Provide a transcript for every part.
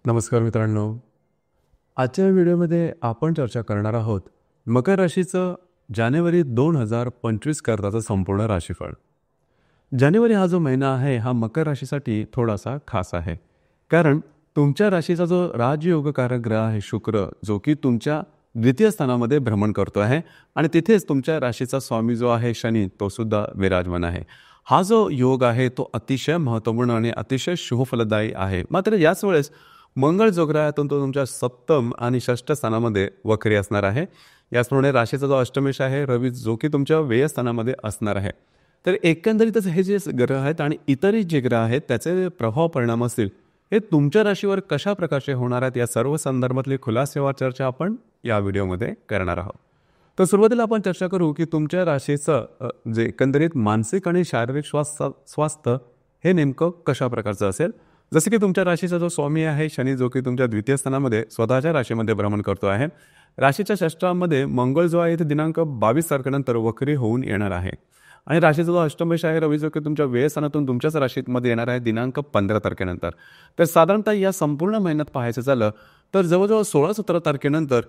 नमस्कार मित्रांनो. आजच्या व्हिडिओमध्ये आपण चर्चा करणार आहोत मकर राशीचं जानेवारी 2025 करताचं संपूर्ण राशीफळ. जानेवारी हा जो महिना आहे हा मकर राशीसाठी थोडासा खास आहे, कारण तुमच्या राशीचा जो राजयोगकारक ग्रह आहे शुक्र, जो की तुमच्या द्वितीय स्थानामध्ये भ्रमण करतो आहे आणि तिथेच तुमच्या राशीचा स्वामी जो आहे शनी, तो सुद्धा विराजमान आहे. हा जो योग आहे तो अतिशय महत्त्वपूर्ण आणि अतिशय शुभफलदायी आहे. मात्र याच वेळेस मंगळ जो ग्रह आहे तो तुमच्या सप्तम आणि षष्ठ स्थानामध्ये वक्री असणार आहे. याचप्रमाणे राशीचा जो अष्टमेश आहे रवी, जो की तुमच्या व्यय स्थानामध्ये असणार आहे. तर एकंदरीतच हे जे ग्रह आहेत आणि इतरही जे ग्रह आहेत त्याचे प्रभाव परिणाम असतील हे तुमच्या राशीवर कशा प्रकारचे होणार आहेत, या सर्व संदर्भातली खुलासेवार चर्चा आपण या व्हिडिओमध्ये करणार आहोत. तर सुरुवातीला आपण चर्चा करू की तुमच्या राशीचं जे एकंदरीत मानसिक आणि शारीरिक स्वास्थ्य हे नेमकं कशा प्रकारचं असेल. जसे की तुमच्या राशीचा जो स्वामी आहे शनी, जो की तुमच्या द्वितीय स्थानामध्ये स्वतःच्या राशीमध्ये भ्रमण करतो आहे. राशीच्या षष्ठामध्ये मंगळ जो आहे ते दिनांक 22 तारखेनंतर वक्री होऊन येणार आहे आणि राशीचा जो अष्टमेश आहे रवी, जो की तुमच्या व्ययस्थानातून तुमच्याच राशीमध्ये येणार आहे दिनांक 15 तारखेनंतर. तर साधारणतः या संपूर्ण महिन्यात पाहायचं झालं तर जवळजवळ 16-17 तारखेनंतर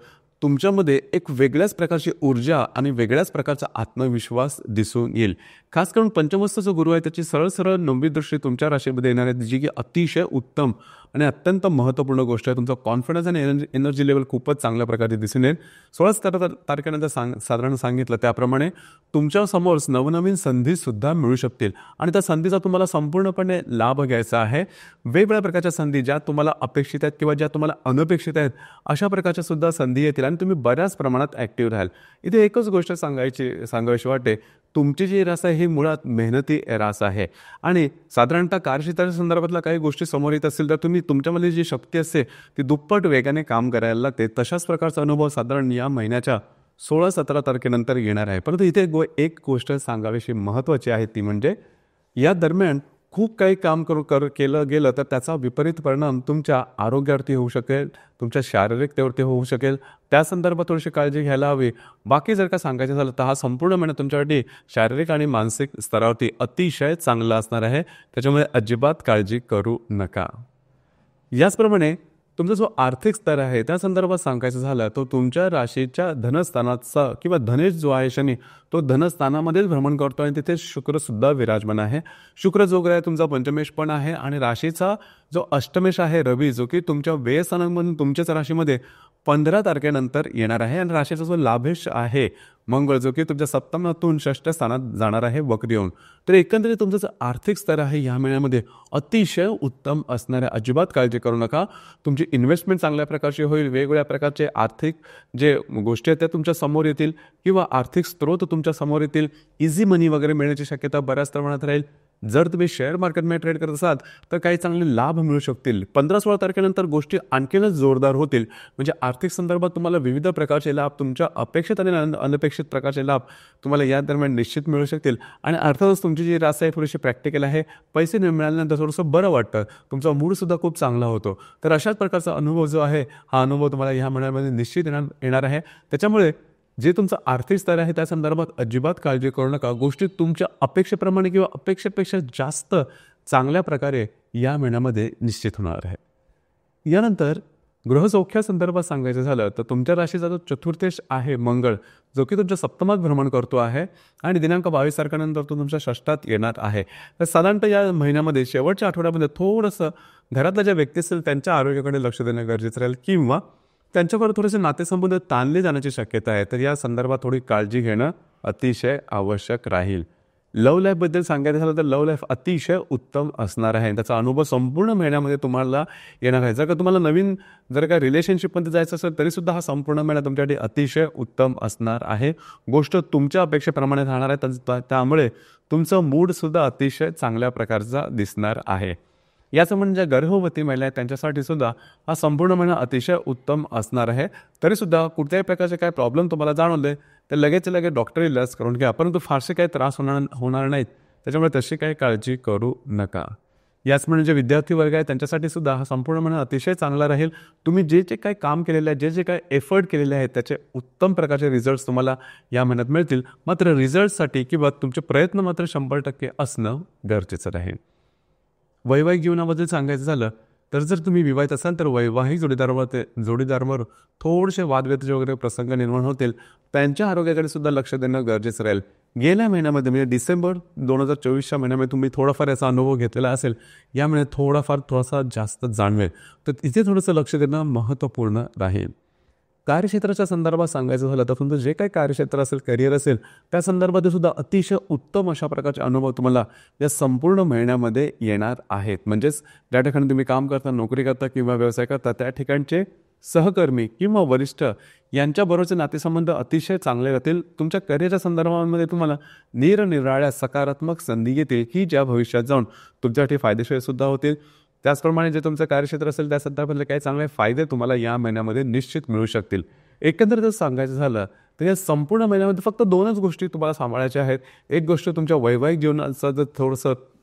तुमच्यामध्ये एक वेगळ्याच प्रकारची ऊर्जा आणि वेगळ्याच प्रकारचा आत्मविश्वास दिसून येईल. खास करून पंचमस्त जो गुरु आहे त्याची सरळ सरळ 9वी दृष्टी तुमच्या राशीमध्ये येणार आहे, जी की अतिशय उत्तम आणि अत्यंत महत्त्वपूर्ण गोष्ट आहे. तुमचा कॉन्फिडन्स आणि एनर्जी लेवल खूपच चांगल्या प्रकारे दिसून येईल. 16 तारखेनंतर साधारण सांगितलं त्याप्रमाणे तुमच्यासमोर नवनवीन संधीसुद्धा मिळू शकतील आणि त्या संधीचा तुम्हाला संपूर्णपणे लाभ घ्यायचा आहे. वेगवेगळ्या प्रकारच्या संधी ज्या तुम्हाला अपेक्षित आहेत किंवा ज्या तुम्हाला अनपेक्षित आहेत अशा प्रकारच्या सुद्धा संधी येतील आणि तुम्ही बऱ्याच प्रमाणात ॲक्टिव्ह राहाल. इथे एकच गोष्ट सांगावीशी वाटते, तुमची जी रास आहे ही मुळात मेहनती रास आहे आणि साधारणतः कार्यक्षेत्राच्या संदर्भातल्या काही गोष्टी समोर येत असतील तर तुम्ही तुमच्यामध्ये जी शक्ती असते ती दुप्पट वेगाने काम करायला लागते. तशाच प्रकारचा अनुभव साधारण या महिन्याच्या 16-17 तारखेनंतर येणार आहे. परंतु इथे एक गोष्ट सांगावीशी महत्त्वाची आहे, ती म्हणजे या दरम्यान खूप काही काम केलं गेलं तर त्याचा विपरीत परिणाम तुमच्या आरोग्यावरती होऊ शकेल, तुमच्या शारीरिकतेवरती होऊ शकेल. त्या संदर्भात थोडीशी काळजी घ्यायला हवी. बाकी जर का सांगायचं झालं तर हा संपूर्ण महिना तुमच्यासाठी शारीरिक आणि मानसिक स्तरावरती अतिशय चांगला असणार आहे. त्याच्यामुळे अजिबात काळजी करू नका. याचप्रमाणे तुमचा जो आर्थिक स्तर आहे त्या संदर्भात सांगायचं झालं तर तुमच्या राशीच्या धनस्थानाचा किंवा धनेश जो आहे शनी, तो धनस्थानामध्येच भ्रमण करतो आणि तिथे शुक्रसुद्धा विराजमान आहे. शुक्र जो ग्रह आहे तुमचा पंचमेश पण आहे आणि राशीचा जो अष्टमेश आहे रवी, जो की तुमच्या व्ययस्थानामधून तुमच्याच राशीमध्ये 15 तारखेनंतर येणार आहे आणि राशीचा जो लाभेश आहे मंगळ, जो की तुमच्या सप्तमातून षष्ठ स्थानात जाणार आहे वक्री होऊन. तर एकंदरीत तुमचं जो आर्थिक स्तर आहे या महिन्यामध्ये अतिशय उत्तम असणार आहे. अजिबात काळजी करू नका. तुमची इन्व्हेस्टमेंट चांगल्या प्रकारची होईल. वेगवेगळ्या प्रकारचे आर्थिक जे गोष्टी आहेत त्या तुमच्या समोर येतील किंवा आर्थिक स्रोत तुमच्या समोर येतील. इझी मनी वगैरे मिळण्याची शक्यता बऱ्याच प्रमाणात राहील. जर तुम्ही शेअर मार्केटमध्ये ट्रेड करत असाल तर काही चांगले लाभ मिळू शकतील. 15-16 तारखेनंतर गोष्टी आणखीनच जोरदार होतील. म्हणजे आर्थिक संदर्भात तुम्हाला विविध प्रकारचे लाभ, तुमच्या अपेक्षित आणि अनपेक्षित प्रकारचे लाभ तुम्हाला या दरम्यान निश्चित मिळू शकतील. आणि अर्थातच तुमची जी रास आहे थोडीशी प्रॅक्टिकल आहे. पैसे मिळाल्यानंतर थोडंसं बरं वाटतं, तुमचा मूडसुद्धा खूप चांगला होतो. तर अशाच प्रकारचा अनुभव जो आहे हा अनुभव तुम्हाला ह्या महिन्यामध्ये निश्चित येणार आहे. त्याच्यामुळे जे तुमचं आर्थिक स्तर आहे त्या संदर्भात अजिबात काळजी करू नका. गोष्टी तुमच्या अपेक्षेप्रमाणे किंवा अपेक्षेपेक्षा जास्त चांगल्या प्रकारे या महिन्यामध्ये निश्चित होणार आहे. यानंतर गृहसौख्यासंदर्भात सांगायचं झालं तर तुमच्या राशीचा जो चतुर्थेश आहे मंगळ, जो की तुमच्या सप्तमात भ्रमण करतो आहे आणि दिनांक 22 तारखेनंतर तो तुमच्या षष्ठात येणार आहे. तर साधारणतः या महिन्यामध्ये शेवटच्या आठवड्यामध्ये थोडंसं घरातल्या ज्या व्यक्ती असतील त्यांच्या आरोग्याकडे लक्ष देणं गरजेचं राहील किंवा त्यांच्यावर थोडेसे नातेसंबंध ताणले जाण्याची शक्यता आहे. तर या संदर्भात थोडी काळजी घेणं अतिशय आवश्यक राहील. लव्ह लाईफबद्दल सांगायचं झालं तर लव्ह लाईफ अतिशय उत्तम असणार आहे. त्याचा अनुभव संपूर्ण महिन्यामध्ये तुम्हाला येणार आहे. जर का तुम्हाला नवीन रिलेशनशिपमध्ये जायचं असेल तरीसुद्धा हा संपूर्ण महिना तुमच्यासाठी अतिशय उत्तम असणार आहे. गोष्ट तुमच्या अपेक्षेप्रमाणे राहणार आहे. त्यामुळे तुमचं मूडसुद्धा अतिशय चांगल्या प्रकारचा दिसणार आहे. याचं म्हणजे गर्भवती महिला आहेत त्यांच्यासाठी सुद्धा हा संपूर्ण महिना अतिशय उत्तम असणार आहे. तरीसुद्धा कुठल्याही प्रकारचे काय प्रॉब्लेम तुम्हाला जाणवले तर लगेच डॉक्टरी लस करून घ्या, परंतु फारसे काही त्रास होणार नाहीत. त्याच्यामुळे तशी काही काळजी करू नका. याच म्हणजे विद्यार्थी वर्ग आहे त्यांच्यासाठी सुद्धा हा संपूर्ण महिना अतिशय चांगला राहील. तुम्ही जे काही काम केलेले आहे, जे काही एफर्ट केलेले आहेत त्याचे उत्तम प्रकारचे रिझल्ट्स तुम्हाला या महिन्यात मिळतील. मात्र रिझल्टसाठी किंवा तुमचे प्रयत्न मात्र 100% असणं गरजेचं राहील. वैवाहिक जीवनाबद्दल सांगायचं झालं तर जर तुम्ही विवाहित असाल तर वैवाहिक जोडीदारावर थोडेसे वादविवाद वगैरे प्रसंग निर्माण होतील. त्यांच्या आरोग्याकडे सुद्धा लक्ष देणं गरजेचं राहील. गेल्या महिन्यामध्ये म्हणजे डिसेंबर 2024च्या महिन्यामध्ये तुम्ही थोडाफार याचा अनुभव घेतलेला असेल. या महिन्यात थोडासा जास्त जाणवेल. तर तिथे थोडंसं लक्ष देणं महत्त्वपूर्ण राहील. कार्यक्षेत्राच्या संदर्भात सांगायचं झालं तर तुमचं जे काही कार्यक्षेत्र असेल, करिअर असेल, त्या संदर्भात सुद्धा अतिशय उत्तम अशा प्रकारचे अनुभव तुम्हाला या संपूर्ण महिन्यामध्ये येणार आहेत. म्हणजेच ज्या ठिकाणी तुम्ही काम करता, नोकरी करता किंवा व्यवसाय करता त्या ठिकाणचे सहकर्मी किंवा वरिष्ठ यांच्याबरोबरचे नातेसंबंध अतिशय चांगले राहतील. तुमच्या करिअरच्या संदर्भामध्ये तुम्हाला निरनिराळ्या सकारात्मक संधी येतील की ज्या भविष्यात जाऊन तुमच्यासाठी फायदेशीर सुद्धा होतील. त्याचप्रमाणे जे तुमचं कार्यक्षेत्र असेल त्या संदर्भातले काही चांगले फायदे तुम्हाला या महिन्यामध्ये निश्चित मिळू शकतील. एकंदरीत जर सांगायचं झालं तर या संपूर्ण महिन्यामध्ये फक्त 2च गोष्टी तुम्हाला सांभाळायच्या आहेत. एक गोष्ट तुमच्या वैवाहिक जीवनाचं जर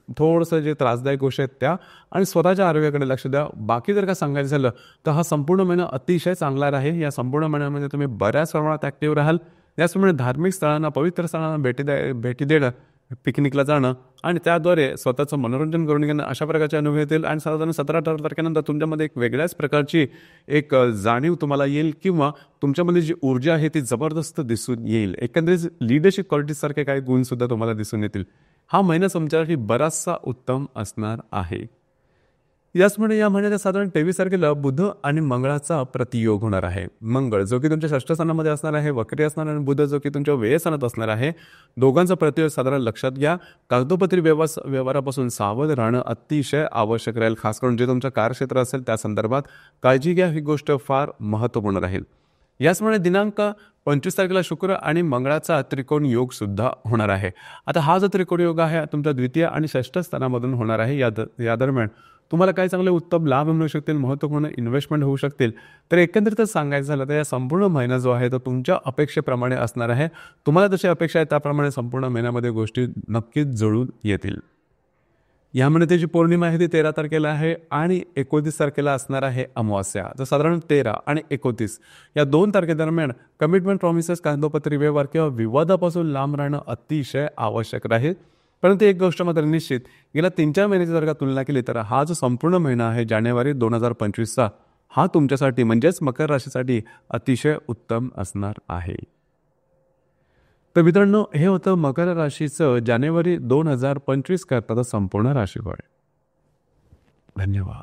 थोडंसं जे त्रासदायक गोष्टी आहेत त्या आणि स्वतःच्या आरोग्याकडे लक्ष द्या. बाकी जर का सांगायचं झालं तर हा संपूर्ण महिना अतिशय चांगला राहील. या संपूर्ण महिन्यामध्ये तुम्ही बऱ्याच प्रमाणात ॲक्टिव्ह राहाल. त्याचप्रमाणे धार्मिक स्थळांना, पवित्र स्थळांना भेटी देणं, पिकनिकला जाणं आणि त्याद्वारे स्वतःचं मनोरंजन करून घेणं अशा प्रकारचे अनुभव येतील. आणि साधारण 17-18 तारखेनंतर तुमच्यामध्ये एक वेगळ्याच प्रकारची एक जाणीव तुम्हाला येईल किंवा तुमच्यामध्ये जी ऊर्जा आहे ती जबरदस्त दिसून येईल. एकंदरीत लिडरशिप क्वालिटीजसारखे काही गुणसुद्धा तुम्हाला दिसून येतील. हा महिना तुमच्यासाठी बराचसा उत्तम असणार आहे. याचमुळे या महिन्याच्या साधारण 23 तारखेला बुध आणि मंगळाचा प्रतियोग होणार आहे. मंगळ जो की तुमच्या षष्ठ स्थानामध्ये असणार आहे, वक्री असणार, आणि बुध जो की तुमच्या व्यय स्थानात असणार आहे. दोघांचा प्रतियोग साधारण लक्षात घ्या. कागदोपत्री व्यवहारापासून सावध राहणं अतिशय आवश्यक राहील. खास करून जे तुमचं कार्यक्षेत्र असेल त्या संदर्भात काळजी घ्या. ही गोष्ट फार महत्त्वपूर्ण राहील. याचमुळे दिनांक 25 तारखेला शुक्र आणि मंगळाचा त्रिकोण योग सुद्धा होणार आहे. आता हा जो त्रिकोण योग आहे तुमच्या द्वितीय आणि षष्ठ स्थानामधून होणार आहे. या दरम्यान तुम्हाला काही चांगले उत्तम लाभ मिळू शकतील, महत्त्वपूर्ण इन्व्हेस्टमेंट होऊ शकतील. तर एकंदरीतच सांगायचं झालं तर या संपूर्ण महिना जो आहे तो तुमच्या अपेक्षेप्रमाणे असणार आहे. तुम्हाला जशी अपेक्षा आहे त्याप्रमाणे संपूर्ण महिन्यामध्ये गोष्टी नक्कीच जुळून येतील. या महिन्याची पौर्णिमा आहे ती 13 तारखेला आहे आणि 29 तारखेला असणार आहे अमावास्या. तर साधारण 13 आणि 29 या 2 तारखेदरम्यान कमिटमेंट, प्रॉमिसेस, कागदोपत्री व्यवहार किंवा विवादापासून लांब राहणं अतिशय आवश्यक राहील. परंतु एक गोष्ट मात्र निश्चित, गेल्या 3-4 महिन्याची जर का तुलना केली तर हा जो संपूर्ण महिना आहे जानेवारी 2025चा हा तुमच्यासाठी म्हणजेच मकर राशीसाठी अतिशय उत्तम असणार आहे. तर मित्रांनो, हे होतं मकर राशीचं जानेवारी 2025 करताचं संपूर्ण राशीफळ. धन्यवाद.